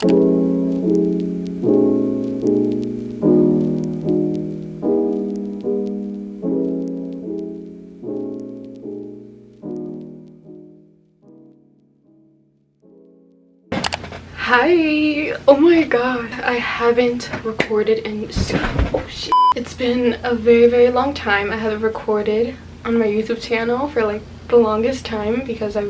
Hi! Oh my god, I haven't recorded in oh shit. It's been a very long time. I haven't recorded on my YouTube channel for like the longest time because I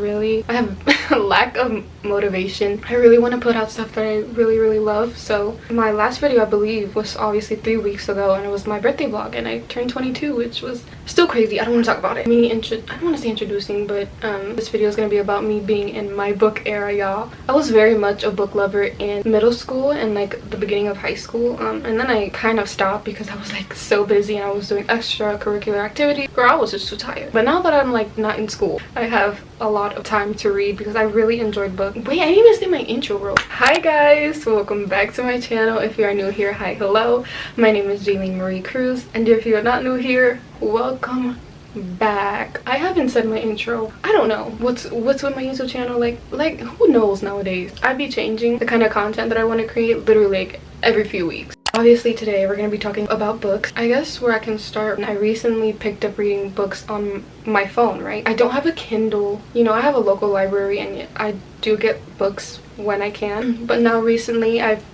have a lack of motivation. I really want to put out stuff that I really love. So my last video, I believe, was obviously 3 weeks ago, and it was my birthday vlog, and I turned 22, which was still crazy. I don't want to talk about it. I don't want to say introducing, but this video is going to be about me being in my book era, y'all. I was very much a book lover in middle school and like the beginning of high school, and then I kind of stopped because I was like so busy and I was doing extracurricular activities. Girl, I was just too tired. But now that I'm like not in school, I have a lot of time to read because I really enjoyed books. Wait, I didn't even say my intro, bro. Hi guys, welcome back to my channel. If you are new here, hi, hello. My name is Jayleen Marie Cruz, and if you are not new here, welcome back. I haven't said my intro. I don't know what's with my YouTube channel. Like who knows nowadays. I'd be changing the kind of content that I want to create literally like every few weeks. Obviously today we're going to be talking about books. I guess where I can start, I recently picked up reading books on my phone, right? I don't have a Kindle. You know, I have a local library and I do get books when I can. But now recently I've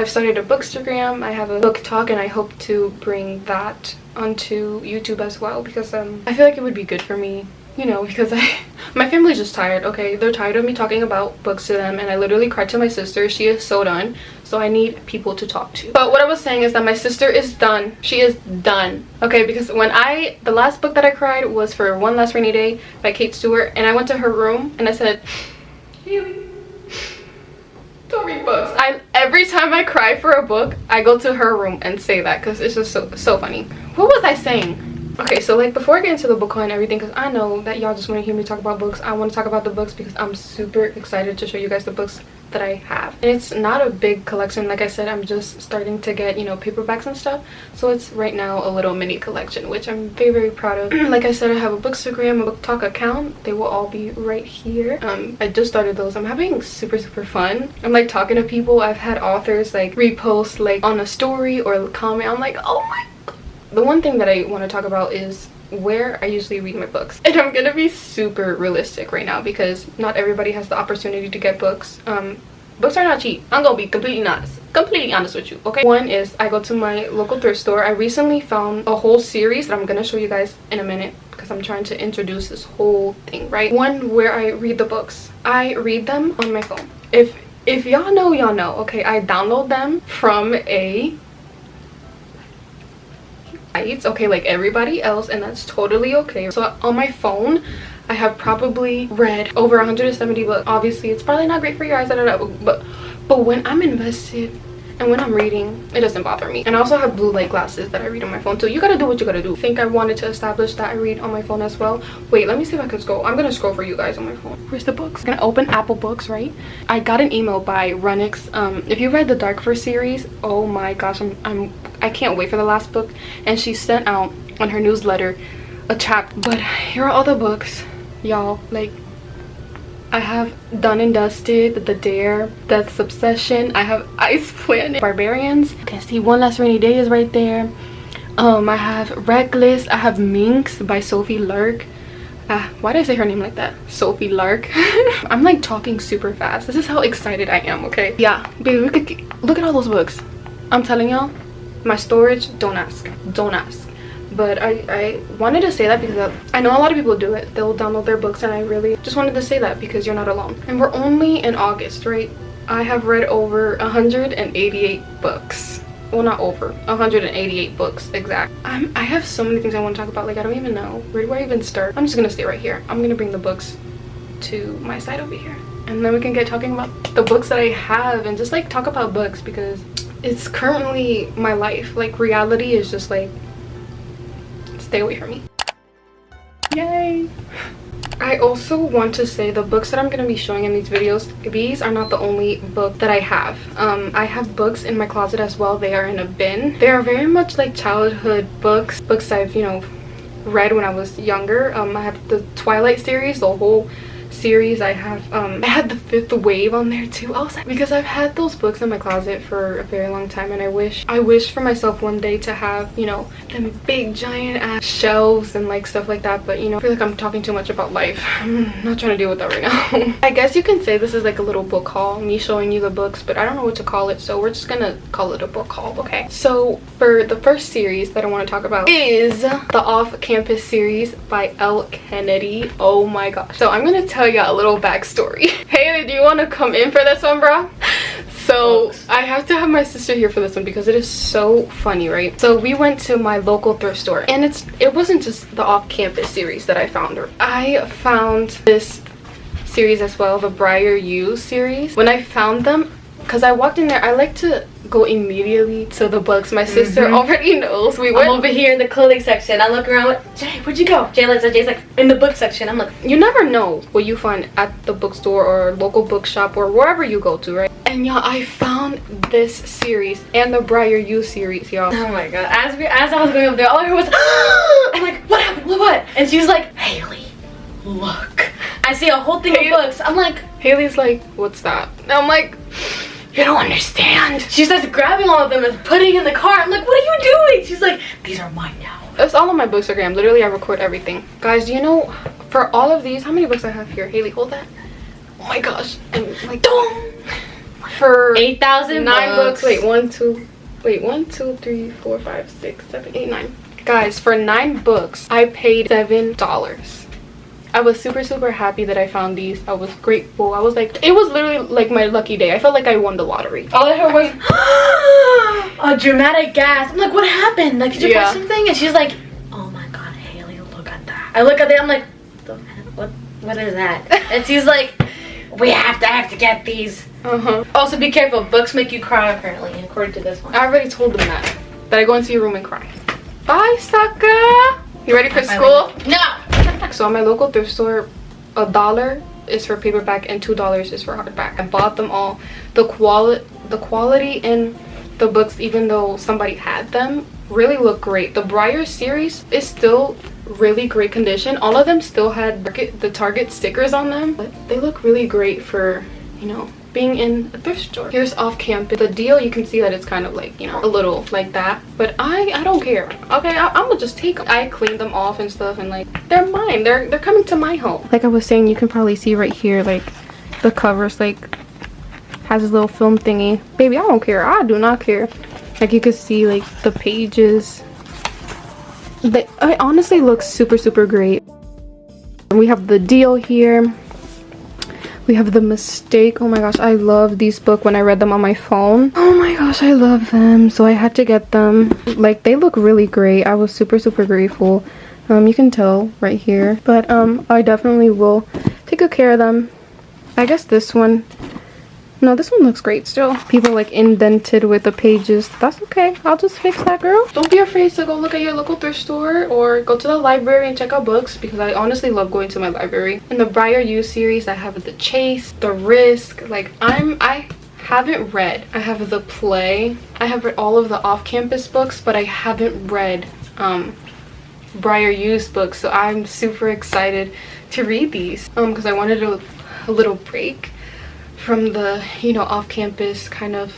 started a bookstagram. I have a book talk, and I hope to bring that onto YouTube as well because I feel like it would be good for me, you know, because my family's just tired, okay? They're tired of me talking about books to them, and I literally cried to my sister. She is so done, so I need people to talk to. But what I was saying is that my sister is done. She is done, okay? Because the last book that I cried was for One Last Rainy Day by Kate Stewart, and I went to her room and I said, don't read books. Every time I cry for a book, I go to her room and say that because it's just so funny. What was I saying? Okay, so like before I get into the book haul and everything, because I know that y'all just want to hear me talk about books, I want to talk about the books because I'm super excited to show you guys the books that I have. And it's not a big collection. Like I said, I'm just starting to get, you know, paperbacks and stuff, so it's right now a little mini collection, which I'm very proud of. Like I said, I have a bookstagram, a book talk account. They will all be right here. I just started those. I'm having super fun. I'm like talking to people. I've had authors like repost like on a story or comment. I'm like, oh my god. The one thing that I want to talk about is where I usually read my books, and I'm gonna be super realistic right now because not everybody has the opportunity to get books. Books are not cheap. I'm gonna be completely honest with you, okay? One is I go to my local thrift store. I recently found a whole series that I'm gonna show you guys in a minute because I'm trying to introduce this whole thing, right? One where I read the books. I read them on my phone. If y'all know, y'all know, okay? I download them from a okay, like everybody else, and that's totally okay. So on my phone I have probably read over 170 books. Obviously it's probably not great for your eyes, I don't know, but when I'm invested and when I'm reading, it doesn't bother me. And I also have blue light glasses that I read on my phone too. You gotta do what you gotta do. I think I wanted to establish that I read on my phone as well. Wait, let me see if I can scroll. I'm gonna scroll for you guys on my phone. Where's the books? I'm gonna open Apple Books, right? I got an email by Runix. If you read the Dark First series, oh my gosh, I can't wait for the last book. And she sent out on her newsletter a chapter. But here are all the books, y'all. Like, I have Done and Dusted, The Dare, Death's Obsession. I have Ice Planet, Barbarians. You can see One Last Rainy Day is right there. I have Reckless. I have Minx by Sophie Lark. Why did I say her name like that? Sophie Lark. I'm like talking super fast. This is how excited I am, okay? Yeah, baby, look at all those books. I'm telling y'all, my storage, don't ask. But I wanted to say that because I know a lot of people do it. They'll download their books, and I really just wanted to say that because you're not alone. And we're only in August, right? I have read over 188 books. Well, not over, 188 books exact. I have so many things I want to talk about. Like, I don't even know. Where do I even start? I'm just gonna stay right here. I'm gonna bring the books to my side over here, and then we can get talking about the books that I have and just like talk about books because it's currently my life. Like, reality is just like, stay away from me. Yay! I also want to say the books that I'm going to be showing in these videos, these are not the only book that I have. I have books in my closet as well. They are in a bin. They are very much like childhood books I've, you know, read when I was younger. I have the Twilight series, the whole series I have I had the Fifth Wave on there too. I was like, because I've had those books in my closet for a very long time, and I wish for myself one day to have, you know, them big giant ass shelves and like stuff like that. But you know, I feel like I'm talking too much about life. I'm not trying to deal with that right now. I guess you can say this is like a little book haul, me showing you the books, but I don't know what to call it, so we're just gonna call it a book haul. Okay, so for the first series that I want to talk about is the Off-Campus series by L. Kennedy. Oh my gosh. So I'm gonna tell you a little backstory. Haley, do you want to come in for this one, bro? So I have to have my sister here for this one because it is so funny, right? So we went to my local thrift store, and it wasn't just the Off-Campus series that I found. I found this series as well, the Briar U series. When I found them, because I walked in there, I like to go immediately to the books. My sister already knows. We went over here in the clothing section. I look around, like, Jay, where'd you go? Jay's like, in the book section. I'm like, you never know what you find at the bookstore or local bookshop or wherever you go to, right? And y'all, I found this series and the Briar U series, y'all. Oh my god. As I was going over there, all I heard was, I'm like, what happened? What? And she was like, Haley, look. I see a whole thing of books. I'm like, Haley's like, what's that? And I'm like, you don't understand. She starts grabbing all of them and putting in the cart. I'm like, what are you doing? She's like, these are mine now. That's all on my Bookstagram. Literally, I record everything. Guys, do you know, for all of these, how many books I have here? Haley, hold that. Oh my gosh. And like, for 8,000 books. Wait, 1, 2, 3, 4, 5, 6, 7, 8, 9. Guys, for 9 books, I paid $7. I was super happy that I found these. I was grateful. I was like, it was literally like my lucky day. I felt like I won the lottery. All I heard was a dramatic gasp. I'm like, what happened? Like, did you buy something? And she's like, oh my god, Haley, look at that. I look at it, I'm like, what is that? And she's like, I have to get these. Also, be careful. Books make you cry, apparently, according to this one. I already told them that I go into your room and cry. Bye, sucker. You ready for school? No. So at my local thrift store, $1 is for paperback and $2 is for hardback. I bought them all. The quality in the books, even though somebody had them, really look great. The Briar series is still really great condition. All of them still had the Target stickers on them, but they look really great for, you know, being in a thrift store. Here's Off-Campus. The deal, you can see that it's kind of like, you know, a little like that, but I don't care. Okay, I'm gonna just take them. I cleaned them off and stuff, and like, they're mine. They're coming to my home. Like I was saying, you can probably see right here, like the covers like has this little film thingy. Baby, I don't care. I do not care. Like you can see like the pages. It honestly looks super great. We have the deal here. We have the Mistake. Oh my gosh, I love these books when I read them on my phone. Oh my gosh, I love them. So I had to get them. Like, they look really great. I was super grateful. You can tell right here. But I definitely will take good care of them. I guess this one. No, this one looks great still. People like indented with the pages. That's okay. I'll just fix that, girl. Don't be afraid to go look at your local thrift store or go to the library and check out books, because I honestly love going to my library. In the Briar U series, I have The Chase, The Risk. Like, I haven't read. I have The Play. I have read all of the Off-Campus books, but I haven't read Briar U's books. So I'm super excited to read these because I wanted a little break from the, you know, Off-Campus kind of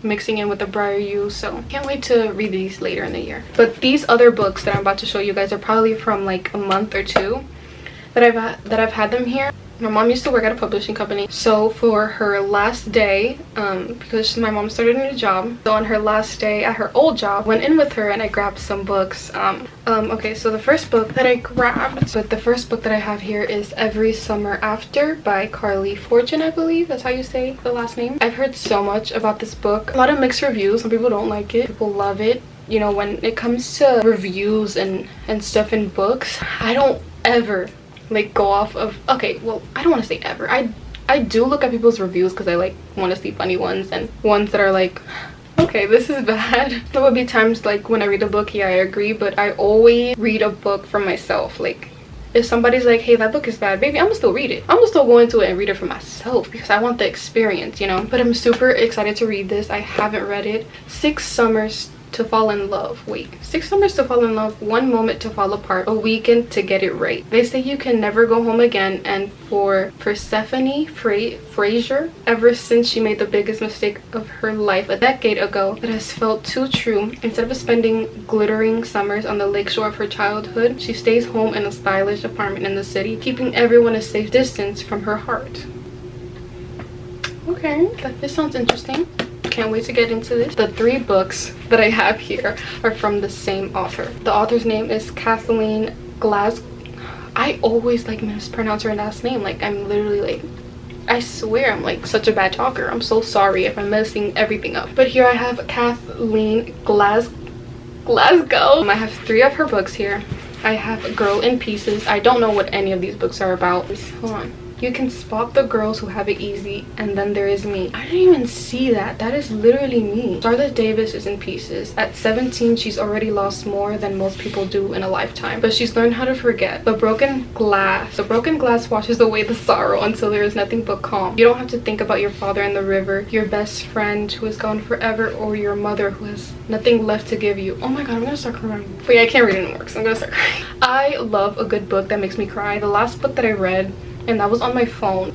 mixing in with the Briar U. So can't wait to read these later in the year. But these other books that I'm about to show you guys are probably from like a month or two that I've had them here. My mom used to work at a publishing company, so for her last day, because my mom started a new job, so on her last day at her old job, went in with her and I grabbed some books. Okay, so the first book that I grabbed, but the first book that I have here is Every Summer After by Carly Fortune, I believe that's how you say the last name. I've heard so much about this book. A lot of mixed reviews. Some people don't like it, people love it. You know, when it comes to reviews and stuff in books, I don't ever like go off of, okay, well, I don't want to say ever. I do look at people's reviews because I like want to see funny ones and ones that are like, okay, this is bad. There will be times like when I read a book, yeah, I agree, but I always read a book for myself. Like, if somebody's like, hey, that book is bad, baby, I'm gonna still read it. I'm gonna still go into it and read it for myself because I want the experience, you know. But I'm super excited to read this. I haven't read it. 6 Summers to fall in love. Wait, 6 summers to fall in love, 1 moment to fall apart, a weekend to get it right. They say you can never go home again, and for Persephone Fraser, ever since she made the biggest mistake of her life a decade ago, it has felt too true. Instead of spending glittering summers on the lakeshore of her childhood, she stays home in a stylish apartment in the city, keeping everyone a safe distance from her heart. Okay, this sounds interesting. Can't wait to get into this. The 3 books that I have here are from the same author. The author's name is Kathleen Glas. I always like mispronounce her last name. Like, I'm literally like, I swear I'm like such a bad talker. I'm so sorry if I'm messing everything up. But here I have Kathleen Glasgow. I have 3 of her books here. I have Girl in Pieces. I don't know what any of these books are about. Hold on. You can spot the girls who have it easy, and then there is me. I didn't even see that. That is literally me. Charlotte Davis is in pieces. At 17, she's already lost more than most people do in a lifetime, but she's learned how to forget. The broken glass washes away the sorrow until there is nothing but calm. You don't have to think about your father in the river, your best friend who is gone forever, or your mother who has nothing left to give you. Oh my god, I'm gonna start crying. But yeah, I can't read anymore, so I'm gonna start crying. I love a good book that makes me cry. The last book that I read, and that was on my phone,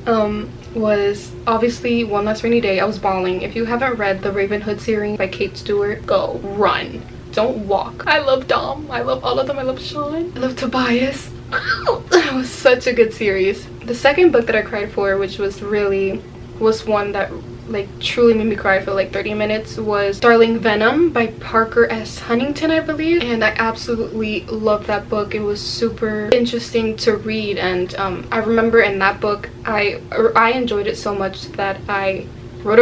was obviously One Last Rainy Day. I was bawling. If you haven't read the Raven Hood series by Kate Stewart, go. Run. Don't walk. I love Dom. I love all of them. I love Sean. I love Tobias. It was such a good series. The second book that I cried for, which was one that like truly made me cry for like 30 minutes, was Darling Venom by Parker S. Huntington, I believe, and I absolutely loved that book. It was super interesting to read, and I remember in that book I enjoyed it so much that I wrote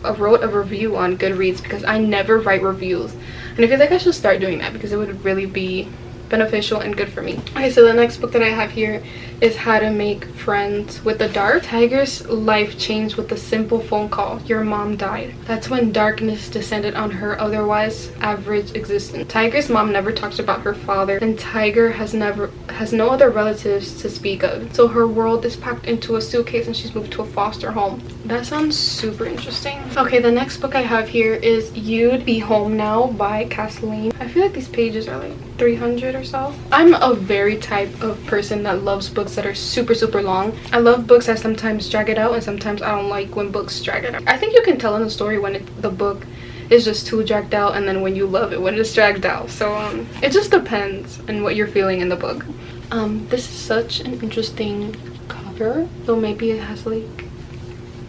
a review on Goodreads, because I never write reviews, and I feel like I should start doing that because it would really be beneficial and good for me. Okay, so the next book that I have here is How to Make Friends with the Dark. Tiger's life changed with a simple phone call. Your mom died. That's when darkness descended on her otherwise average existence. Tiger's mom never talks about her father, and Tiger has no other relatives to speak of. So her world is packed into a suitcase and she's moved to a foster home. That sounds super interesting. Okay, the next book I have here is You'd Be Home Now by Kathleen. I feel like these pages are like 300 or so. I'm a very type of person that loves books that are super long. I love books that sometimes drag it out, and sometimes I don't like when books drag it out. I think you can tell in the story when the book is just too dragged out, and then when you love it when it's dragged out. So it just depends on what you're feeling in the book. This is such an interesting cover, so maybe it has like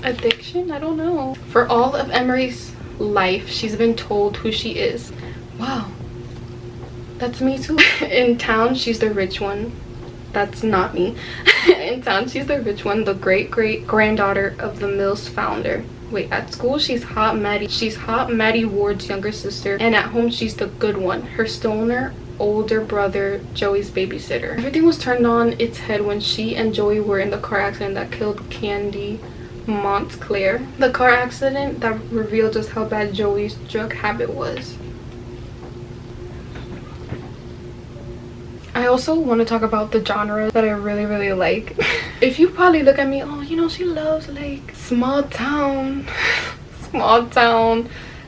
addiction, I don't know. For all of Emery's life, she's been told who she is. Wow, that's me too. In town, she's the rich one. That's not me. In town, she's the rich one, the great-great-granddaughter of the mill's founder. Wait, at school, she's hot Maddie Ward's younger sister, and at home, she's the good one, her stoner older brother Joey's babysitter. Everything was turned on its head when she and Joey were in the car accident that killed Candy Montclair. The car accident that revealed just how bad Joey's drug habit was. I also want to talk about the genre that I really like. If you probably look at me, oh, you know, she loves like small town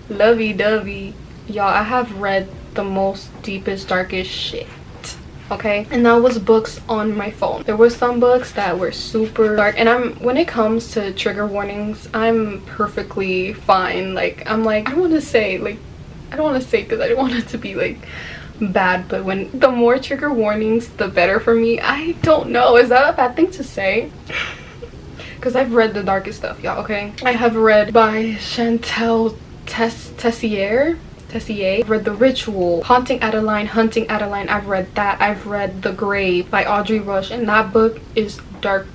lovey-dovey. Y'all, I have read the most deepest, darkest shit, okay? And that was books on my phone. There were some books that were super dark, and when it comes to trigger warnings, I'm perfectly fine. Like, I'm like, I don't want to say because I don't want it to be like bad, but when the more trigger warnings, the better for me. I don't know, is that a bad thing to say? Because I've read the darkest stuff, y'all, okay? I have read by Chantal Tessier. I've read The Ritual, Hunting Adeline. I've read that. I've read The Grave by Audrey Rush, and that book is dark,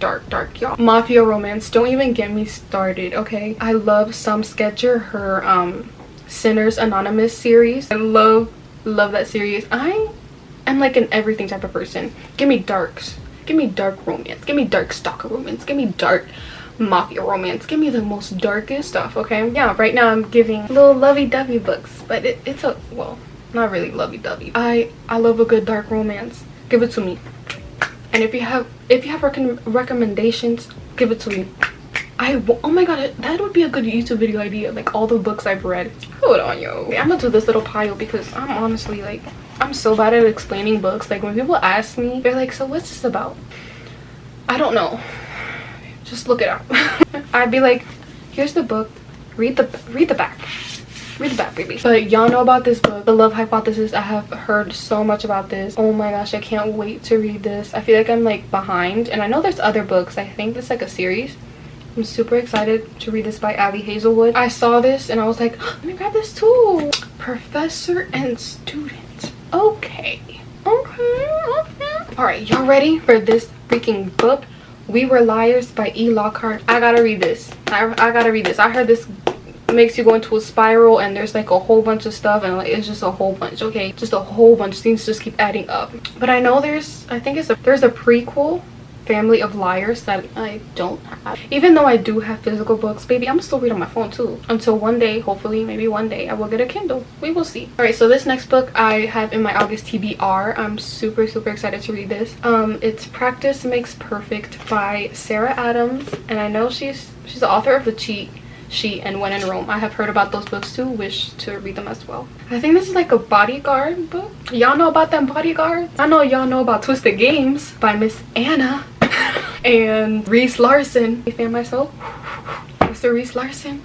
y'all. Mafia romance, don't even get me started, okay? I love Sam Sketcher, her Sinners Anonymous series. I love that series. I'm like an everything type of person. Give me darks, give me dark romance, give me dark stalker romance, give me dark mafia romance, give me the most darkest stuff, okay? Yeah, right now I'm giving little lovey-dovey books, but it's a, well, not really lovey-dovey. I love a good dark romance. Give it to me. And if you have recommendations, give it to me. Oh my god, that would be a good YouTube video idea, like all the books I've read. Hold on, yo. Okay, I'm gonna do this little pile because I'm honestly like, I'm so bad at explaining books. Like when people ask me, they're like, so what's this about? I don't know, just look it up. I'd be like, here's the book, read the back. Read the back, baby. But y'all know about this book, The Love Hypothesis. I have heard so much about this. Oh my gosh, I can't wait to read this. I feel like I'm like behind, and I know there's other books. I think it's like a series. I'm super excited to read this by 𝙵𝚊𝚒𝚾𝚆. I saw this and I was like, let me grab this too. Professor and Student. Okay. All right, y'all ready for this freaking book? We Were Liars by E. Lockhart. I gotta read this. I gotta read this. I heard this makes you go into a spiral and there's like a whole bunch of stuff, and like it's just a whole bunch. Okay, just a whole bunch. Things just keep adding up. But I know there's a prequel, Family of Liars, that I don't have. Even though I do have physical books, baby, I'm still reading on my phone too, until one day, hopefully maybe one day, I will get a Kindle. We will see. All right, so this next book I have in my August TBR. I'm super excited to read this. It's Practice Makes Perfect by Sarah Adams, and I know she's the author of The Cheat Sheet and When in Rome. I have heard about those books too, wish to read them as well. I think this is like a bodyguard book. Y'all know about them bodyguards? I know y'all know about Twisted Games by Miss Anna and Reese Larson. I fan myself, Mr. Reese Larson.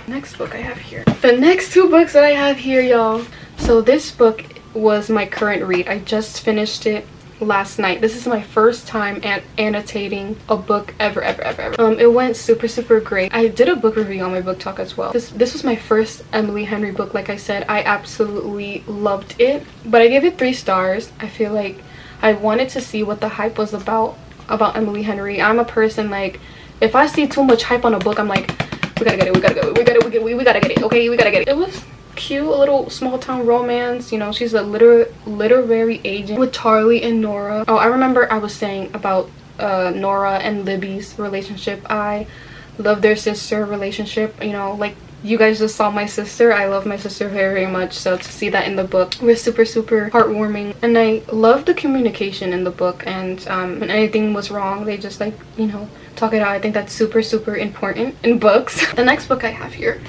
Next book I have here. The next two books that I have here, y'all. So this book was my current read. I just finished it last night. This is my first time annotating a book ever. It went super great. I did a book review on my book talk as well. This was my first Emily Henry book. Like I said, I absolutely loved it, but I gave it 3 stars. I feel like I wanted to see what the hype was about Emily Henry. I'm a person, like, if I see too much hype on a book, I'm like, we gotta get it, we gotta get it, okay, we gotta get it. It was cute, a little small town romance. You know, she's a literary agent with Charlie and Nora. Oh, I remember I was saying about Nora and Libby's relationship. I love their sister relationship. You know, like, you guys just saw my sister. I love my sister very much, so to see that in the book was super heartwarming. And I love the communication in the book, and when anything was wrong, they just, like, you know, talk it out. I think that's super important in books. The next book I have here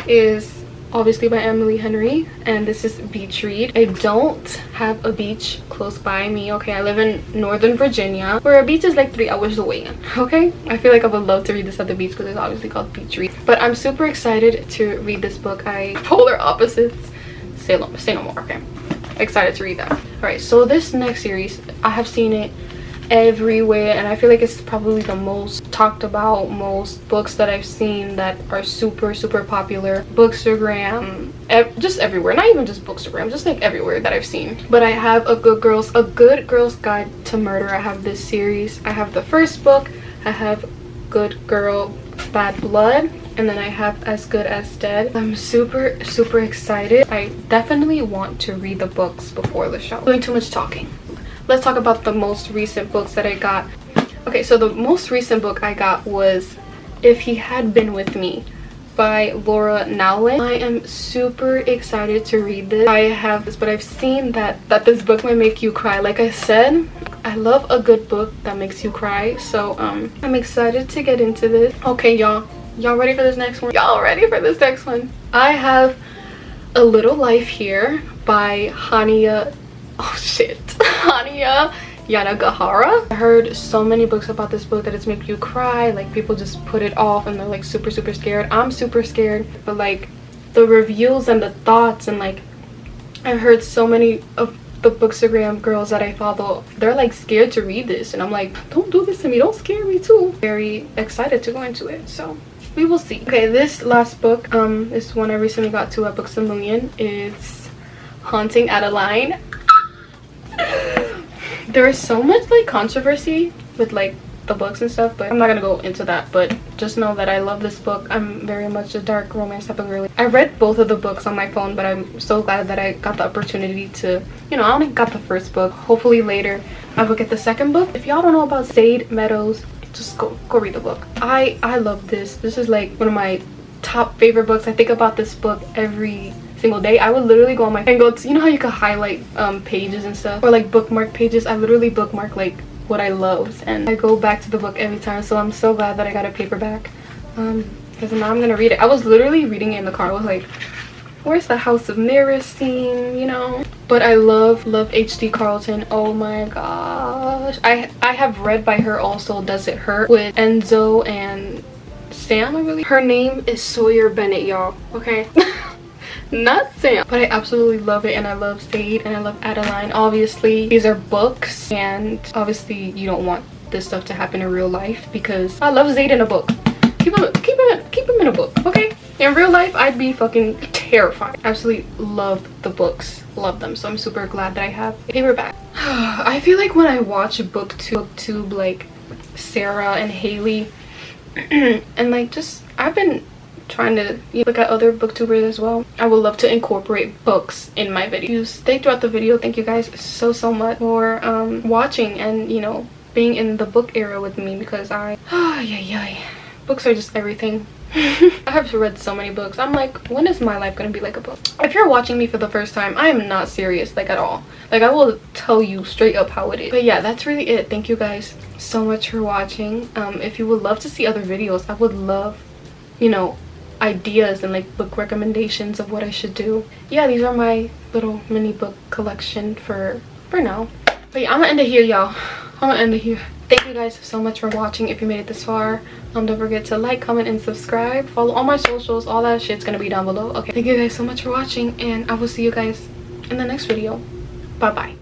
is obviously by Emily Henry, and this is Beach Read. I don't have a beach close by me. Okay, I live in Northern Virginia, where a beach is like 3 hours away. Okay, I feel like I would love to read this at the beach because it's obviously called Beach Read. But I'm super excited to read this book. Polar opposites, say no more. Okay, excited to read that. All right, so this next series, I have seen it everywhere, and I feel like it's probably the most talked about, most books that I've seen that are super popular. Bookstagram, just everywhere. Not even just Bookstagram, just like everywhere that I've seen. But I have a Good Girl's Guide to Murder. I have this series. I have the first book, I have Good Girl Bad Blood, and then I have As Good as Dead. I'm super excited. I definitely want to read the books before the show. Doing too much talking. Let's talk about the most recent books that I got. Okay, so the most recent book I got was If He Had Been With Me by Laura Nowlin. I am super excited to read this. I have this, but I've seen that this book might make you cry. Like I said, I love a good book that makes you cry, so I'm excited to get into this. Okay, y'all ready for this next one? Y'all ready for this next one? I have A Little Life here by Hania Yanagihara. I heard so many books about this book that it's make you cry. Like, people just put it off and they're like super scared. I'm super scared, but like the reviews and the thoughts, and like I've heard so many of the Bookstagram girls that I follow, they're like scared to read this, and I'm like, don't do this to me, don't scare me too. Very excited to go into it, so we will see. Okay, this last book, this one I recently got to at Books A Million, is Haunting Adeline. There is so much like controversy with like the books and stuff, but I'm not gonna go into that. But just know that I love this book. I'm very much a dark romance type of girly. I read both of the books on my phone, but I'm so glad that I got the opportunity to, you know, I only got the first book. Hopefully later I will get the second book. If y'all don't know about Sade Meadows, just go read the book. I love this. This is like one of my top favorite books. I think about this book every single day. I would literally go on my and go to, you know how you can highlight pages and stuff, or like bookmark pages. I literally bookmark like what I loved, and I go back to the book every time. So I'm so glad that I got a paperback, because now I'm gonna read it. I was literally reading it in the car. I was like, where's the House of Mirrors scene, you know? But I love H.D. Carlton. Oh my gosh, I have read by her also Does It Hurt with Enzo and Sam, I believe. Her name is Sawyer Bennett, y'all, okay? Not Sam. But I absolutely love it, and I love Sade, and I love Adeline. Obviously these are books, and obviously you don't want this stuff to happen in real life, because I love Zayd in a book. Keep him in a book, okay? In real life I'd be fucking terrified. Absolutely love the books, love them. So I'm super glad that I have a paperback. I feel like when I watch booktube like Sarah and Haley and like just I've been trying to look at other booktubers as well. I would love to incorporate books in my videos. Stay throughout the video. Thank you guys so much for watching and, you know, being in the book era with me, because books are just everything. I have read so many books. I'm like, when is my life gonna be like a book? If you're watching me for the first time, I am not serious, like, at all. Like, I will tell you straight up how it is. But yeah, that's really it. Thank you guys so much for watching. If you would love to see other videos, I would love, you know, ideas and like book recommendations of what I should do. Yeah, these are my little mini book collection for now. But yeah, I'm gonna end it here, y'all. I'm gonna end it here. Thank you guys so much for watching. If you made it this far, don't forget to like, comment, and subscribe. Follow all my socials. All that shit's gonna be down below. Okay, thank you guys so much for watching, and I will see you guys in the next video. Bye bye.